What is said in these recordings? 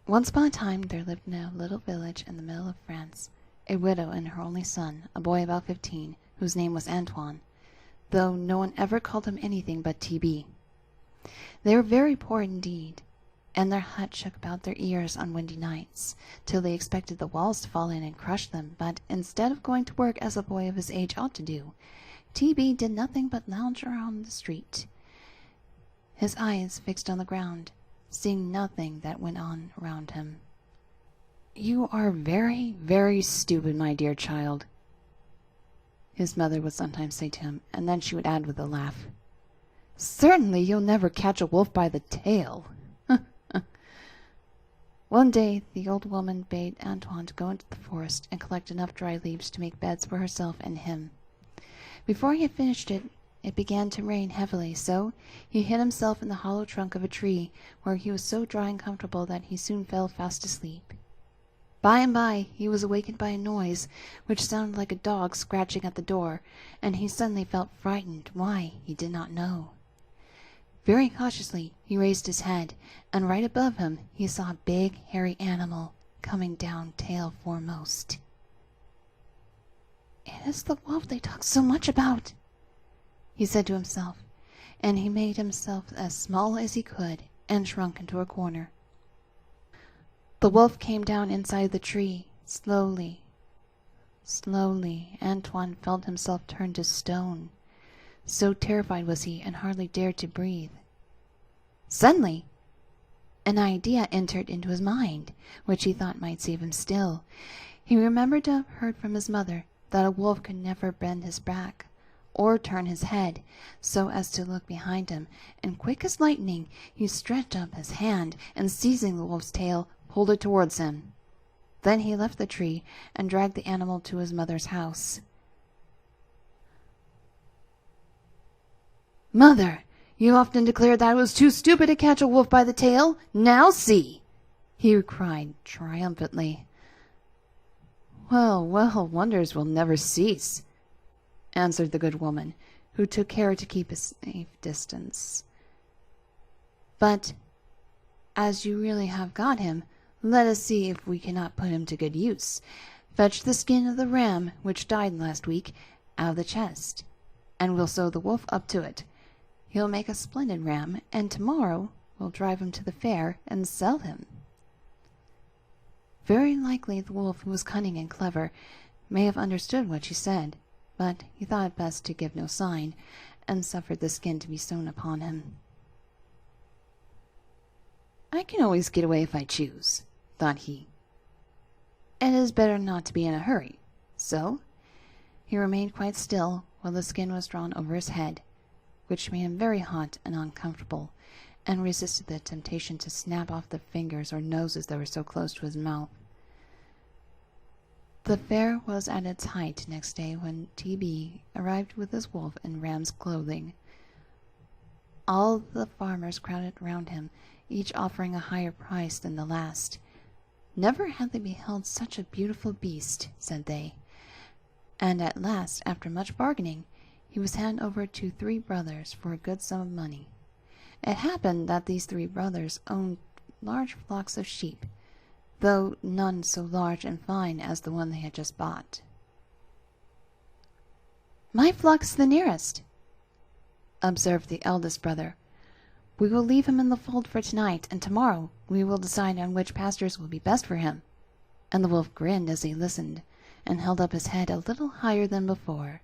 Once upon a time there lived in a little village in the middle of France a widow and her only son, a boy about 15, whose name was Antoine, though no one ever called him anything but TB. They were very poor indeed, and their hut shook about their ears on windy nights, till they expected the walls to fall in and crush them, but instead of going to work as a boy of his age ought to do, TB did nothing but lounge around the street, his eyes fixed on the ground, seeing nothing that went on around him. "You are very, very stupid, my dear child," his mother would sometimes say to him, and then she would add with a laugh, "Certainly you'll never catch a wolf by the tail." One day the old woman bade Antoine to go into the forest and collect enough dry leaves to make beds for herself and him. Before he had finished it began to rain heavily, so he hid himself in the hollow trunk of a tree, where he was so dry and comfortable that he soon fell fast asleep. By and by he was awakened by a noise which sounded like a dog scratching at the door, and he suddenly felt frightened. Why, he did not know. Very cautiously he raised his head, and right above him he saw a big hairy animal coming down tail foremost. "It is the wolf they talk so much about," he said to himself, and he made himself as small as he could and shrunk into a corner. The wolf came down inside the tree. Slowly, slowly, Antoine felt himself turn to stone. So terrified was he, and hardly dared to breathe. Suddenly an idea entered into his mind, which he thought might save him still. He remembered to have heard from his mother that a wolf could never bend his back, or turn his head, so as to look behind him, and quick as lightning he stretched up his hand, and seizing the wolf's tail, pulled it towards him. Then he left the tree, and dragged the animal to his mother's house. "Mother, you often declared that I was too stupid to catch a wolf by the tail. Now see!" he cried triumphantly. "Well, well, wonders will never cease," answered the good woman, who took care to keep a safe distance. "But as you really have got him, let us see if we cannot put him to good use. Fetch the skin of the ram, which died last week, out of the chest, and we'll sew the wolf up to it. He'll make a splendid ram, and tomorrow we'll drive him to the fair and sell him." Very likely the wolf, who was cunning and clever, may have understood what she said, but he thought it best to give no sign, and suffered the skin to be sewn upon him. "I can always get away if I choose," thought he. "It is better not to be in a hurry." So he remained quite still while the skin was drawn over his head, which made him very hot and uncomfortable, and resisted the temptation to snap off the fingers or noses that were so close to his mouth. The fair was at its height next day when TB arrived with his wolf in ram's clothing. All the farmers crowded round him, each offering a higher price than the last. Never had they beheld such a beautiful beast, said they. And at last, after much bargaining, he was handed over to 3 brothers for a good sum of money. It happened that these 3 brothers owned large flocks of sheep, though none so large and fine as the one they had just bought. "My flock's the nearest," observed the eldest brother. "We will leave him in the fold for tonight, and tomorrow we will decide on which pastures will be best for him." And the wolf grinned as he listened, and held up his head a little higher than before.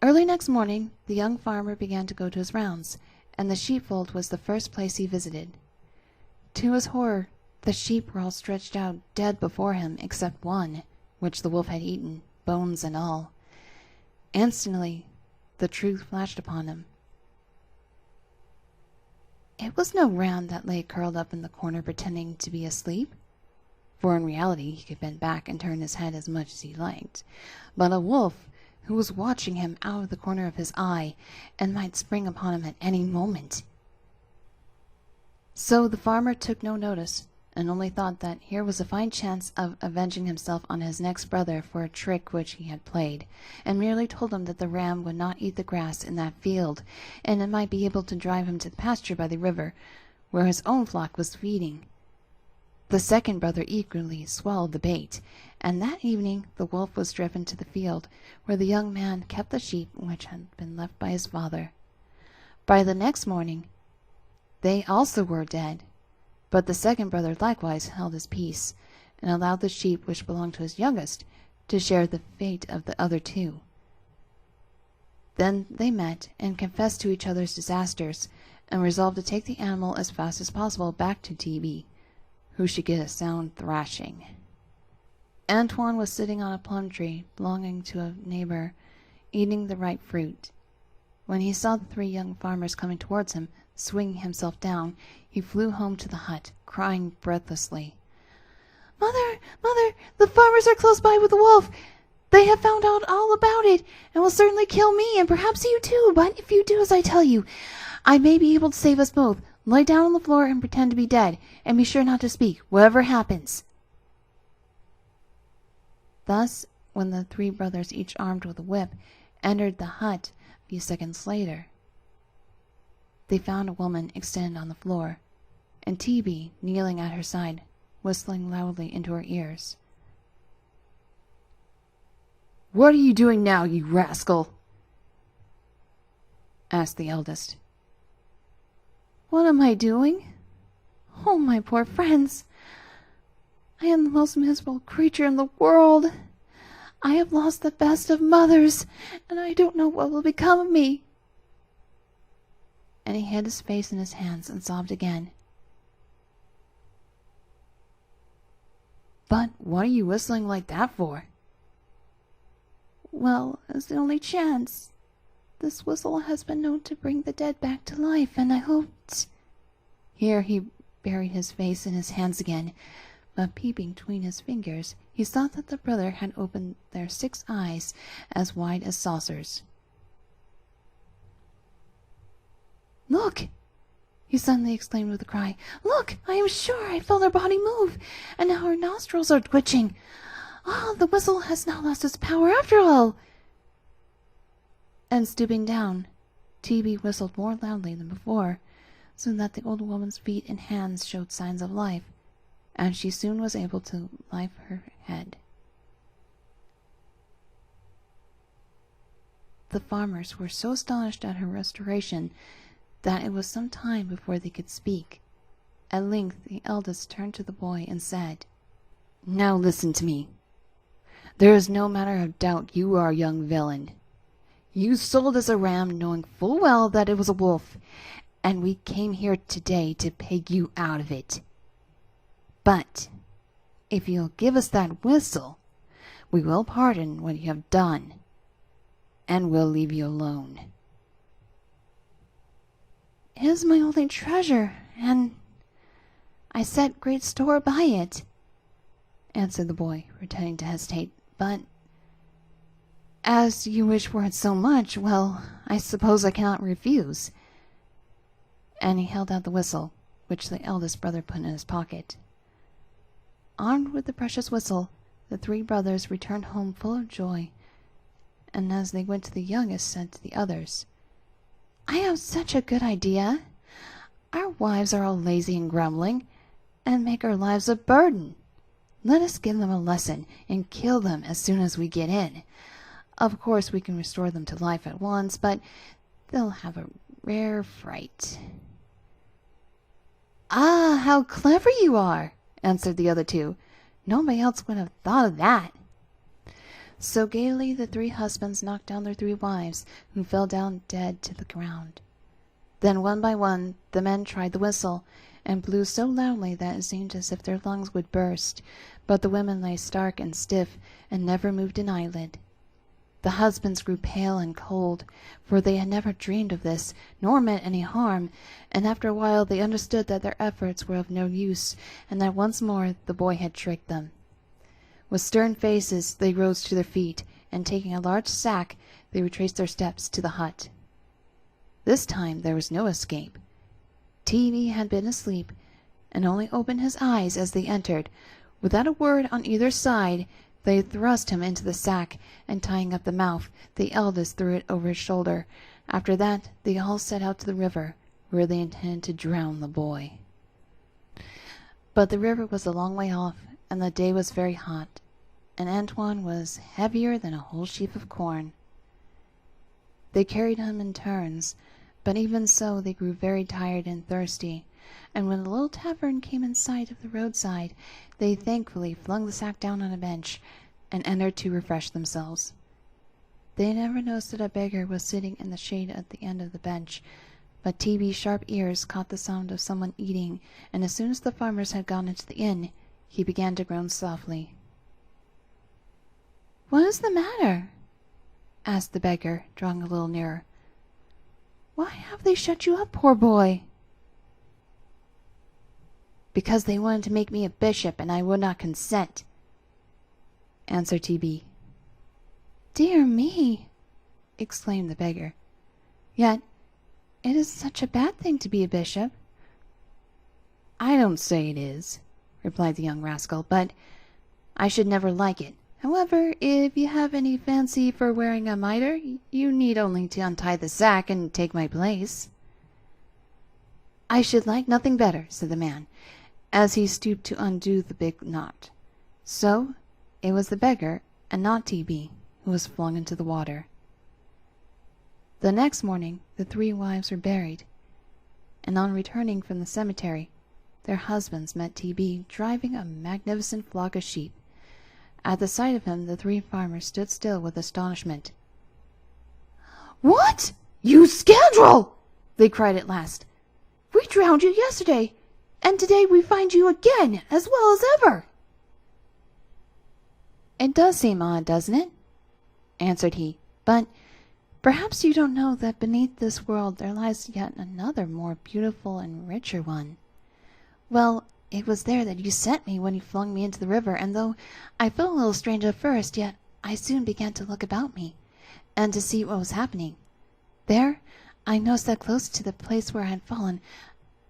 Early next morning the young farmer began to go to his rounds, and the sheepfold was the first place he visited. To his horror, the sheep were all stretched out dead before him, except one, which the wolf had eaten, bones and all. Instantly the truth flashed upon him. It was no ram that lay curled up in the corner pretending to be asleep, for in reality he could bend back and turn his head as much as he liked, but a wolf who was watching him out of the corner of his eye, and might spring upon him at any moment. So the farmer took no notice, and only thought that here was a fine chance of avenging himself on his next brother for a trick which he had played, and merely told him that the ram would not eat the grass in that field, and it might be able to drive him to the pasture by the river, where his own flock was feeding. The second brother eagerly swallowed the bait, and that evening the wolf was driven to the field where the young man kept the sheep which had been left by his father. By the next morning they also were dead, but the second brother likewise held his peace, and allowed the sheep which belonged to his youngest to share the fate of the other two. Then they met and confessed to each other's disasters, and resolved to take the animal as fast as possible back to T.B., who should get a sound thrashing. Antoine was sitting on a plum tree belonging to a neighbor, eating the ripe fruit. When he saw the three young farmers coming towards him, swinging himself down, he flew home to the hut, crying breathlessly, "Mother, mother, the farmers are close by with the wolf. They have found out all about it, and will certainly kill me, and perhaps you too. But if you do as I tell you, I may be able to save us both. Lie down on the floor and pretend to be dead, and be sure not to speak, whatever happens." Thus, when the three brothers, each armed with a whip, entered the hut a few seconds later, they found a woman extended on the floor, and T.B. kneeling at her side, whistling loudly into her ears. "What are you doing now, you rascal?" asked the eldest. "What am I doing? Oh, my poor friends! I am the most miserable creature in the world. I have lost the best of mothers, and I don't know what will become of me." And he hid his face in his hands and sobbed again. "But what are you whistling like that for?" "Well, it's the only chance. This whistle has been known to bring the dead back to life, and I hoped—" Here he buried his face in his hands again, but peeping between his fingers, he saw that the brother had opened their 6 eyes as wide as saucers. "Look!" he suddenly exclaimed with a cry. "Look! I am sure I felt her body move, and now her nostrils are twitching. Ah, the whistle has not lost its power after all." And stooping down, T.B. whistled more loudly than before, so that the old woman's feet and hands showed signs of life, and she soon was able to lift her head. The farmers were so astonished at her restoration that it was some time before they could speak. At length the eldest turned to the boy and said, "Now listen to me. There is no matter of doubt you are a young villain. You sold us a ram knowing full well that it was a wolf, and we came here today to peg you out of it. But if you'll give us that whistle, we will pardon what you have done, and we'll leave you alone." "It is my only treasure, and I set great store by it," answered the boy, pretending to hesitate. "But as you wish for it so much, well, I suppose I cannot refuse." And he held out the whistle, which the eldest brother put in his pocket. Armed with the precious whistle, the 3 brothers returned home full of joy, and as they went to the youngest, said to the others, "I have such a good idea. Our wives are all lazy and grumbling, and make our lives a burden. Let us give them a lesson, and kill them as soon as we get in. Of course we can restore them to life at once, but they'll have a rare fright." "Ah, how clever you are!" answered the other 2. "Nobody else would have thought of that." So gaily the 3 husbands knocked down their 3 wives, who fell down dead to the ground. Then one by one the men tried the whistle, and blew so loudly that it seemed as if their lungs would burst, but the women lay stark and stiff, and never moved an eyelid. The husbands grew pale and cold, for they had never dreamed of this, nor meant any harm, and after a while they understood that their efforts were of no use, and that once more the boy had tricked them. With stern faces they rose to their feet, and taking a large sack, they retraced their steps to the hut. This time there was no escape. T.B. had been asleep, and only opened his eyes as they entered. Without a word on either side, they thrust him into the sack, and tying up the mouth, the eldest threw it over his shoulder. After that they all set out to the river, where they intended to drown the boy. But the river was a long way off, and the day was very hot, and Antoine was heavier than a whole sheaf of corn. They carried him in turns, but even so they grew very tired and thirsty, and when the little tavern came in sight of the roadside, they thankfully flung the sack down on a bench and entered to refresh themselves. They never noticed that a beggar was sitting in the shade at the end of the bench, but T.B.'s sharp ears caught the sound of someone eating, and as soon as the farmers had gone into the inn, he began to groan softly. "What is the matter?" asked the beggar, drawing a little nearer. "Why have they shut you up, poor boy?" "Because they wanted to make me a bishop, and I would not consent," answered T.B. "Dear me!" exclaimed the beggar. "Yet it is such a bad thing to be a bishop." "I don't say it is," replied the young rascal, "but I should never like it. However, if you have any fancy for wearing a mitre, you need only to untie the sack and take my place." "I should like nothing better," said the man, as he stooped to undo the big knot. So it was the beggar, and not T.B., who was flung into the water. The next morning the three wives were buried, and on returning from the cemetery, their husbands met T.B. driving a magnificent flock of sheep. At the sight of him the three farmers stood still with astonishment. "What, you scoundrel!" they cried at last. "We drowned you yesterday, and today we find you again, as well as ever." "It does seem odd, doesn't it?" answered he. "But perhaps you don't know that beneath this world there lies yet another more beautiful and richer one. Well, it was there that you sent me when you flung me into the river, and though I felt a little strange at first, yet I soon began to look about me, and to see what was happening. There I noticed that close to the place where I had fallen,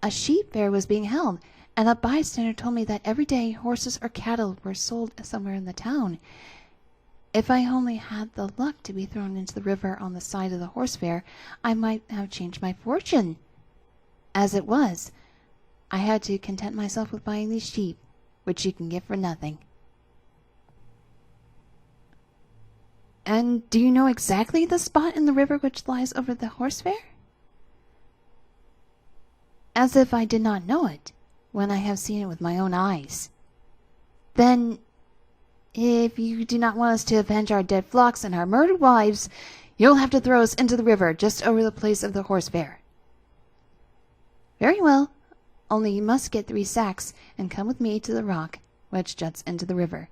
a sheep fair was being held, and a bystander told me that every day horses or cattle were sold somewhere in the town. If I only had the luck to be thrown into the river on the side of the horse fair, I might have changed my fortune. As it was, I had to content myself with buying these sheep, which you can get for nothing." "And do you know exactly the spot in the river which lies over the horse fair?" "As if I did not know it, when I have seen it with my own eyes." "Then, if you do not want us to avenge our dead flocks and our murdered wives, you'll have to throw us into the river just over the place of the horse fair." "Very well, only you must get 3 sacks and come with me to the rock which juts into the river.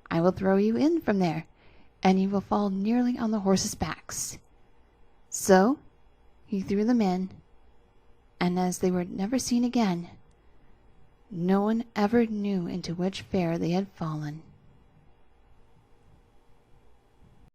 I will throw you in from there, and you will fall nearly on the horses' backs." So he threw them in, and as they were never seen again, no one ever knew into which fair they had fallen.